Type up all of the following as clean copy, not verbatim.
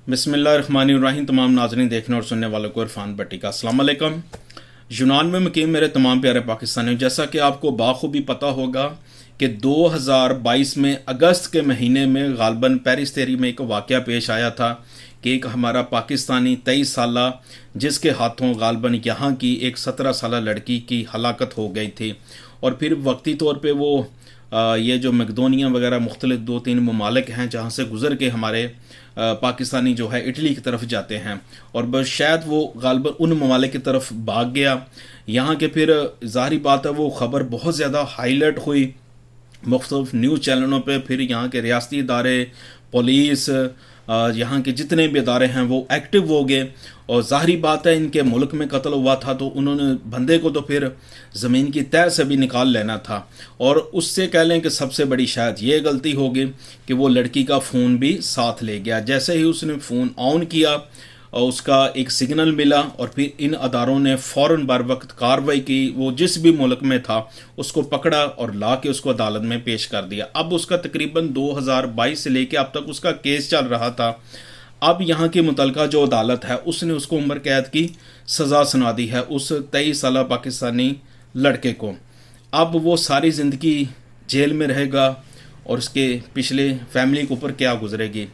बिस्मिल्लाहिर्रहमानिर्रहीम। तमाम नाज़रीन देखने और सुनने वालों को इरफान भट्टी का अस्सलाम वालेकुम। यूनान में मुकीम मेरे तमाम प्यारे पाकिस्तानियों, जैसा कि आपको बाखूबी पता होगा कि 2022 में अगस्त के महीने में गालबन पेरिस तेरी में एक वाक़या पेश आया था कि एक हमारा पाकिस्तानी 23 साला जिसके हाथों गालबन यहाँ की एक 17 साला लड़की की हलाकत हो गई थी। और फिर वक्ती तौर पे वो ये जो मकदोनिया वगैरह मुख्तलिफ 2-3 ममालिक हैं जहाँ से गुज़र के हमारे पाकिस्तानी जो है इटली की तरफ जाते हैं, और बस शायद वो गालबन उन ममालिक की तरफ भाग गया। यहाँ के फिर ज़ाहिरी बात है वो ख़बर बहुत ज़्यादा हाईलाइट हुई मुख्तलिफ न्यूज़ चैनलों पे। फिर यहाँ के रियासती इदारे, पुलिस, यहाँ के जितने भी इदारे हैं वो एक्टिव हो गए। और ज़ाहिरी बात है इनके मुल्क में कत्ल हुआ था तो उन्होंने बंदे को तो फिर ज़मीन की तह से भी निकाल लेना था। और उससे कह लें कि सबसे बड़ी शायद ये गलती होगी कि वो लड़की का फ़ोन भी साथ ले गया। जैसे ही उसने फ़ोन ऑन किया और उसका एक सिग्नल मिला और फिर इन अदारों ने फ़ौरन बर वक्त कार्रवाई की। वो जिस भी मुल्क में था उसको पकड़ा और ला के उसको अदालत में पेश कर दिया। अब उसका तकरीबन 2022 से लेके अब तक उसका केस चल रहा था। अब यहाँ की मुतलका जो अदालत है उसने उसको उम्र कैद की सज़ा सुना दी है उस 23 साला पाकिस्तानी लड़के को। अब वो सारी ज़िंदगी जेल में रहेगा और उसके पिछले फैमिली के ऊपर क्या गुजरेगी।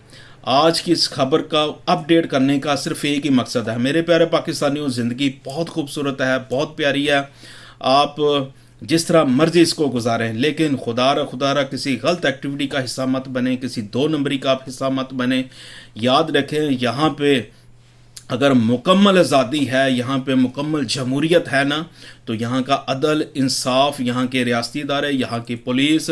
आज की इस खबर का अपडेट करने का सिर्फ एक ही मकसद है। मेरे प्यारे पाकिस्तानियों, ज़िंदगी बहुत खूबसूरत है, बहुत प्यारी है। आप जिस तरह मर्जी इसको गुजारें, लेकिन खुदारा किसी गलत एक्टिविटी का हिस्सा मत बने, किसी 2 नंबरी का आप हिस्सा मत बने। याद रखें यहाँ पे अगर मुकम्मल आज़ादी है, यहाँ पे मुकम्मल जमहूरियत है ना, तो यहाँ का अदल इंसाफ, यहाँ के रियासती इदारे, यहाँ की पुलिस,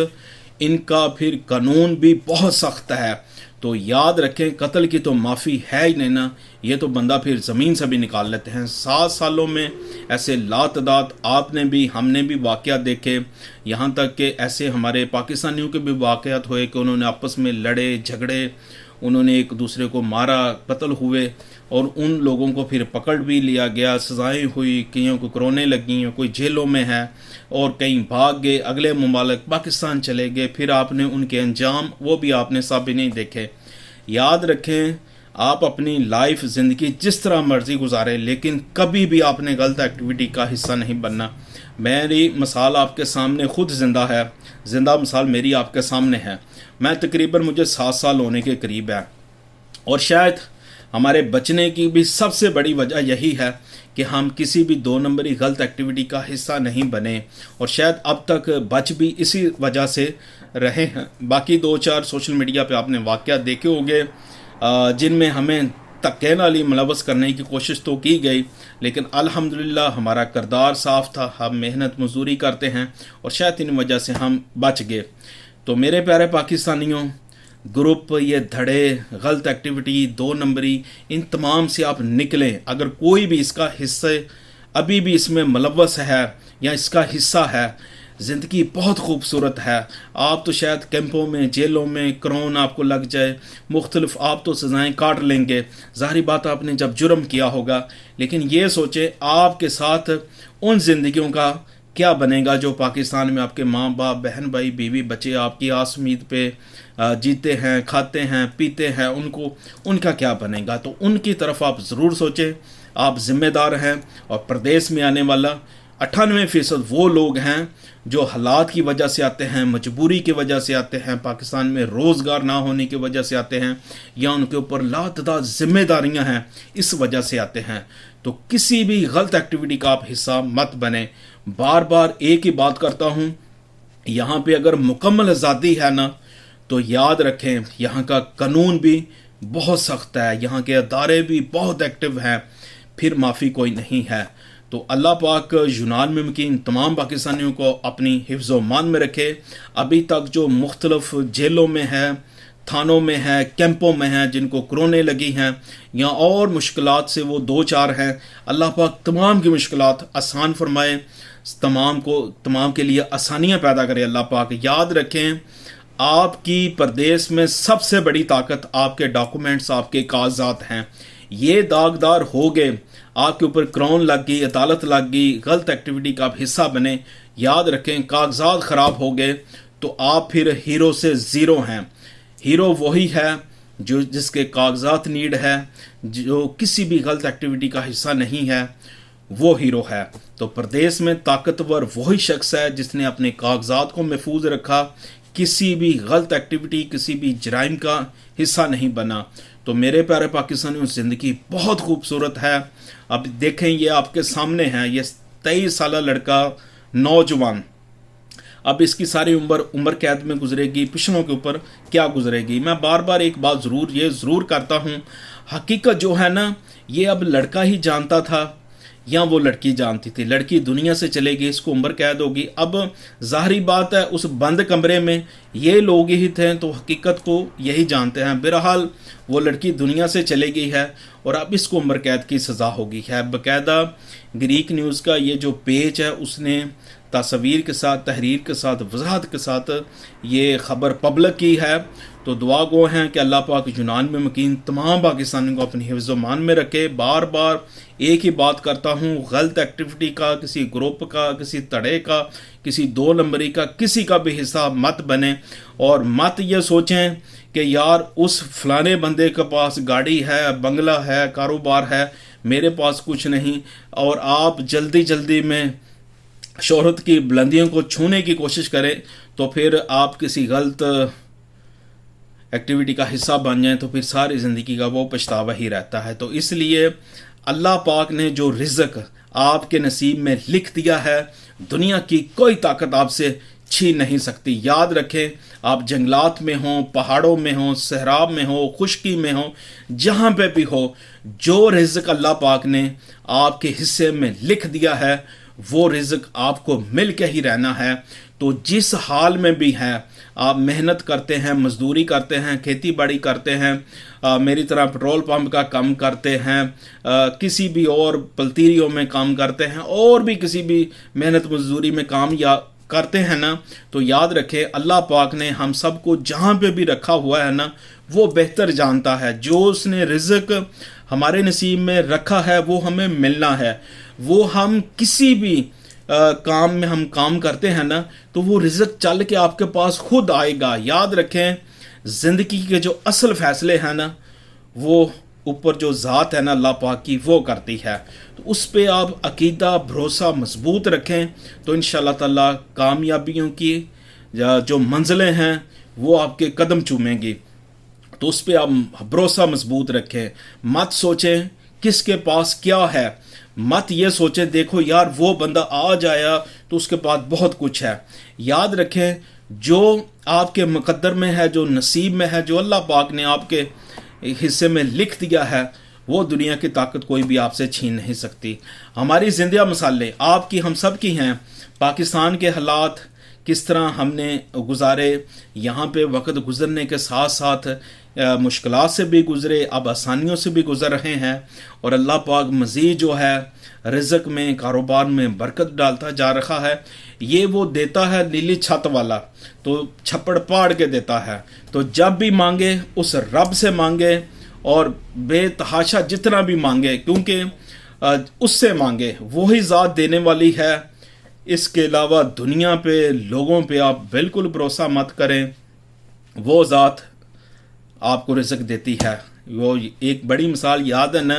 इनका फिर कानून भी बहुत सख्त है। तो याद रखें कत्ल की तो माफ़ी है ही नहीं ना, ये तो बंदा फिर ज़मीन से भी निकाल लेते हैं। 7 सालों में ऐसे लातदाद आपने भी हमने भी वाक़यात देखे। यहाँ तक कि ऐसे हमारे पाकिस्तानियों के भी वाक़यात हुए कि उन्होंने आपस में लड़े झगड़े, उन्होंने एक दूसरे को मारा, कत्ल हुए और उन लोगों को फिर पकड़ भी लिया गया, सज़ाएँ हुई, कईयों को कोरोने लगी, कोई जेलों में है और कई भाग गए, अगले ममालिक पाकिस्तान चले गए। फिर आपने उनके अंजाम वो भी आपने सब भी नहीं देखे। याद रखें आप अपनी लाइफ ज़िंदगी जिस तरह मर्ज़ी गुजारें, लेकिन कभी भी आपने गलत एक्टिविटी का हिस्सा नहीं बनना। मेरी मिसाल आपके सामने खुद ज़िंदा है, ज़िंदा मिसाल मेरी आपके सामने है। मैं तकरीबन मुझे 7 साल होने के करीब है और शायद हमारे बचने की भी सबसे बड़ी वजह यही है कि हम किसी भी 2 नंबरी गलत एक्टिविटी का हिस्सा नहीं बने और शायद अब तक बच भी इसी वजह से रहे हैं। बाकी 2-4 सोशल मीडिया पे आपने वाक़यात देखे होंगे जिनमें हमें धक्के नाली मुलव्वस करने की कोशिश तो की गई, लेकिन अल्हम्दुलिल्लाह हमारा किरदार साफ़ था, हम मेहनत मजदूरी करते हैं और शायद इन वजह से हम बच गए। तो मेरे प्यारे पाकिस्तानियों, ग्रुप, ये धड़े, गलत एक्टिविटी, 2 नंबरी, इन तमाम से आप निकलें। अगर कोई भी इसका हिस्से अभी भी इसमें मुलव्वस है या इसका हिस्सा है, ज़िंदगी बहुत खूबसूरत है। आप तो शायद कैंपों में, जेलों में क्रोन आपको लग जाए, मुख्तलिफ आप तो सज़ाएँ काट लेंगे। ज़ाहिरी बात आपने जब जुर्म किया होगा, लेकिन ये सोचें आपके साथ उन ज़िंदगियों का क्या बनेगा जो पाकिस्तान में आपके माँ बाप, बहन भाई, बीवी बच्चे आपकी आस उम्मीद पे जीते हैं, खाते हैं, पीते हैं, उनका क्या बनेगा। तो उनकी तरफ आप ज़रूर सोचें। आप ज़िम्मेदार हैं और प्रदेश में आने वाला 98% वो लोग हैं जो हालात की वजह से आते हैं, मजबूरी की वजह से आते हैं, पाकिस्तान में रोज़गार ना होने की वजह से आते हैं या उनके ऊपर लातदाद जिम्मेदारियां हैं इस वजह से आते हैं। तो किसी भी गलत एक्टिविटी का आप हिस्सा मत बने। बार बार एक ही बात करता हूँ, यहाँ पे अगर मुकम्मल आज़ादी है ना, तो याद रखें यहाँ का कानून भी बहुत सख्त है, यहाँ के अदारे भी बहुत एक्टिव हैं, फिर माफ़ी कोई नहीं है। तो अल्लाह पाक यूनान में मुकीम तमाम पाकिस्तानियों को अपनी हिफ्ज़ व मान में रखे। अभी तक जो मुख्तलिफ जेलों में है, थानों में है, कैंपों में हैं, जिनको कोरोने लगी हैं या और मुश्किलात से वो 2-4 हैं, अल्लाह पाक तमाम की मुश्किलात आसान फरमाए, तमाम के लिए आसानियाँ पैदा करे अल्लाह पाक। याद रखें आपकी प्रदेश में सबसे बड़ी ताकत आपके डॉक्यूमेंट्स, आपके कागजात हैं। ये दागदार हो गए, आपके ऊपर क्राउन लग गई, अदालत लग गई, गलत एक्टिविटी का आप हिस्सा बने, याद रखें कागजात ख़राब हो गए तो आप फिर हीरो से ज़ीरो हैं। हीरो वही है جس کے کاغذات نیڈ ہے، جو کسی بھی غلط ایکٹیویٹی کا حصہ نہیں ہے، وہ ہیرو ہے۔ تو پردیس میں طاقتور وہی شخص ہے جس نے اپنے کاغذات کو محفوظ رکھا، کسی بھی غلط ایکٹیویٹی، کسی بھی جرائم کا حصہ نہیں بنا۔ تو میرے پیارے پاکستانیوں، زندگی بہت خوبصورت ہے۔ اب دیکھیں، یہ آپ کے سامنے ہے، یہ 23 سالہ لڑکا، نوجوان، اب اس کی ساری عمر قید میں گزرے گی، پچھلوں کے اوپر کیا گزرے گی۔ میں بار بار ایک بات ضرور کرتا ہوں، حقیقت جو ہے نا، یہ اب لڑکا ہی جانتا تھا یا وہ لڑکی جانتی تھی؟ لڑکی دنیا سے چلے گی، اس کو عمر قید ہوگی۔ اب ظاہری بات ہے، اس بند کمرے میں یہ لوگ ہی تھے تو حقیقت کو یہی جانتے ہیں۔ بہرحال وہ لڑکی دنیا سے چلے گئی ہے اور اب اس کو عمر قید کی سزا ہوگی ہے۔ باقاعدہ گریک نیوز کا یہ جو پیج ہے، اس نے تصویر کے ساتھ، تحریر کے ساتھ، وضاحت کے ساتھ یہ خبر پبلک کی ہے۔ تو دعا گو ہیں کہ اللہ پاک یونان میں مقیم تمام پاکستانیوں کو اپنی حفظ و امان میں رکھے۔ بار بار ایک ہی بات کرتا ہوں، غلط ایکٹیویٹی کا، کسی گروپ کا، کسی تڑے کا، کسی 2 نمبری کا، کسی کا بھی حصہ مت بنے، اور مت یہ سوچیں کہ یار اس فلانے بندے کے پاس گاڑی ہے، بنگلہ ہے، کاروبار ہے، میرے پاس کچھ نہیں، اور آپ جلدی میں شہرت کی بلندیوں کو چھونے کی کوشش کریں تو پھر آپ کسی غلط ایکٹیویٹی کا حصہ بن جائیں تو پھر ساری زندگی کا وہ پچھتاوا ہی رہتا ہے۔ تو اس لیے اللہ پاک نے جو رزق آپ کے نصیب میں لکھ دیا ہے، دنیا کی کوئی طاقت آپ سے چھین نہیں سکتی۔ یاد رکھیں، آپ جنگلات میں ہوں، پہاڑوں میں ہوں، صحرا میں ہوں، خشکی میں ہوں، جہاں پہ بھی ہو، جو رزق اللہ پاک نے آپ کے حصے میں لکھ دیا ہے، وہ رزق آپ کو مل کے ہی رہنا ہے۔ تو جس حال میں بھی ہے، آپ محنت کرتے ہیں، مزدوری کرتے ہیں، کھیتی باڑی کرتے ہیں، میری طرح پٹرول پمپ کا کام کرتے ہیں، کسی بھی اور پلتیریوں میں کام کرتے ہیں، اور بھی کسی بھی محنت مزدوری میں کام یا کرتے ہیں نا، تو یاد رکھیں اللہ پاک نے ہم سب کو جہاں پہ بھی رکھا ہوا ہے نا، وہ بہتر جانتا ہے۔ جو اس نے رزق ہمارے نصیب میں رکھا ہے وہ ہمیں ملنا ہے۔ وہ ہم کسی بھی کام میں ہم کام کرتے ہیں نا، تو وہ رزق چل کے آپ کے پاس خود آئے گا۔ یاد رکھیں، زندگی کے جو اصل فیصلے ہیں نا، وہ اوپر جو ذات ہے نا اللہ پاک کی، وہ کرتی ہے۔ تو اس پہ آپ عقیدہ، بھروسہ مضبوط رکھیں تو انشاءاللہ تعالی کامیابیوں کی جو منزلیں ہیں وہ آپ کے قدم چومیں گی۔ تو اس پہ آپ بھروسہ مضبوط رکھیں، مت سوچیں کس کے پاس کیا ہے، مت یہ سوچیں دیکھو یار وہ بندہ آج آیا تو اس کے پاس بہت کچھ ہے۔ یاد رکھیں، جو آپ کے مقدر میں ہے، جو نصیب میں ہے، جو اللہ پاک نے آپ کے حصے میں لکھ دیا ہے، وہ دنیا کی طاقت کوئی بھی آپ سے چھین نہیں سکتی۔ ہماری زندہ مثالیں آپ کی، ہم سب کی ہیں۔ پاکستان کے حالات کس طرح ہم نے گزارے، یہاں پہ وقت گزرنے کے ساتھ ساتھ مشکلات سے بھی گزرے، اب آسانیوں سے بھی گزر رہے ہیں، اور اللہ پاک مزید جو ہے رزق میں، کاروبار میں برکت ڈالتا جا رہا ہے۔ یہ وہ دیتا ہے نیلی چھت والا، تو چھپڑ پاڑ کے دیتا ہے۔ تو جب بھی مانگے اس رب سے مانگے، اور بے تحاشا جتنا بھی مانگے، کیونکہ اس سے مانگے، وہی ذات دینے والی ہے۔ اس کے علاوہ دنیا پہ، لوگوں پہ آپ بالکل بھروسہ مت کریں۔ وہ ذات آپ کو رزق دیتی ہے۔ وہ ایک بڑی مثال یاد ہے نا،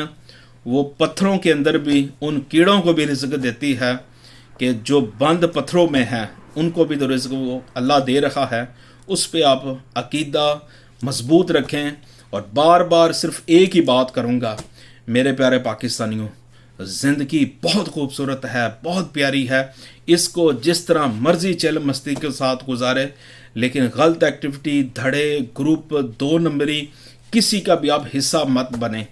وہ پتھروں کے اندر بھی ان کیڑوں کو بھی رزق دیتی ہے کہ جو بند پتھروں میں ہیں، ان کو بھی تو رزق وہ اللہ دے رہا ہے۔ اس پہ آپ عقیدہ مضبوط رکھیں۔ اور بار بار صرف ایک ہی بات کروں گا، میرے پیارے پاکستانیوں، زندگی بہت خوبصورت ہے، بہت پیاری ہے، اس کو جس طرح مرضی چل مستی کے ساتھ گزارے، لیکن غلط ایکٹیویٹی، دھڑے، گروپ، 2 نمبری، کسی کا بھی آپ حصہ مت بنیں۔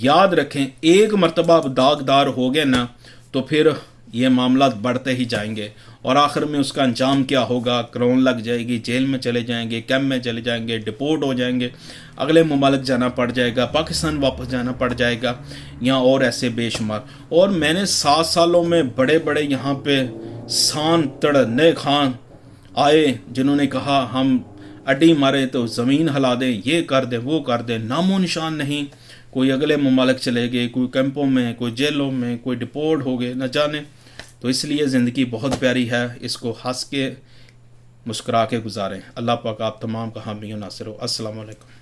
یاد رکھیں، ایک مرتبہ آپ داغدار ہو گئے نا، تو پھر یہ معاملات بڑھتے ہی جائیں گے، اور آخر میں اس کا انجام کیا ہوگا؟ کرون لگ جائے گی، جیل میں چلے جائیں گے، کیمپ میں چلے جائیں گے، ڈپورٹ ہو جائیں گے، اگلے ممالک جانا پڑ جائے گا، پاکستان واپس جانا پڑ جائے گا، یا اور ایسے بے شمار۔ اور میں نے 7 سالوں میں بڑے بڑے یہاں پہ سان تڑنے خان آئے جنہوں نے کہا ہم اڈی مارے تو زمین ہلا دیں، یہ کر دیں، وہ کر دیں، نام و نشان نہیں۔ کوئی اگلے ممالک چلے گئے، کوئی کیمپوں میں، کوئی جیلوں میں، کوئی ڈپورٹ ہو گئے، نہ جانے۔ تو اس لیے زندگی بہت پیاری ہے، اس کو ہنس کے مسکرا کے گزاریں۔ اللہ پاک آپ تمام کا حامی و ناصر ہو۔ السلام علیکم۔